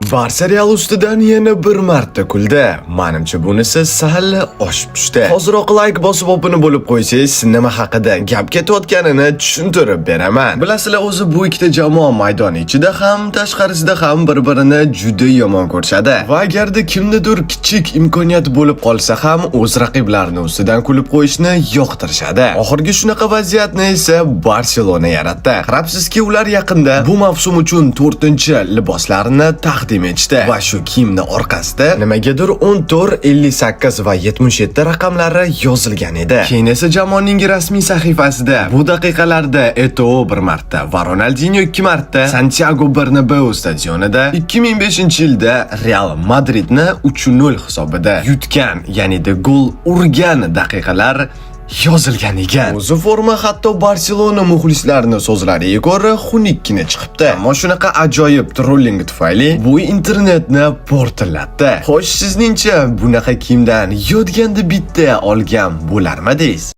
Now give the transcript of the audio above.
Barsa Real ustidan yana bir marta kuldi. Menimcha bunisi sal oshib tushdi. Hozirroq like bosib opini bo'lib qo'ysangiz, nima haqida gap ketayotganini tushuntirib beraman. Bilasizlar, o'zi bu ikkita jamoa maydon ichida ham, tashqarisida ham bir-birini juda yomon ko'rishadi. Va agarda kimnidir kichik imkoniyat bo'lib qolsa ham, o'z raqiblarini ustidan kulib qo'yishni yoqtirishadi. Oxirgi shunaqa vaziyatni esa Barselona yaratdi. Qarabsizki, ular yaqinda bu mavsum uchun 4-liboslarini taqdim etishdi va shu kiyimni orqasida nimagadir 14, 58 va 77 raqamlari yozilgan edi. Keyin esa jamoaning rasmiy sahifasida bu daqiqalarda Eto'o bir marta va Ronaldinho 2 marta Santiago Bernabeu stadionida 2005-yilda Real Madridni 3-0 hisobida yutgan, ya'ni gol urgan daqiqalar yozilgan ekan. O'zi forma hatto Barselona muxlislarining so'zlariga ko'ra xunukgina chiqibdi. Ammo shunaqa ajoyib trolling tufayli bu internetni portlatdi. Xo'sh, sizningcha bunaqa kiyimdan yodganda bitta olgan bo'larmidingiz?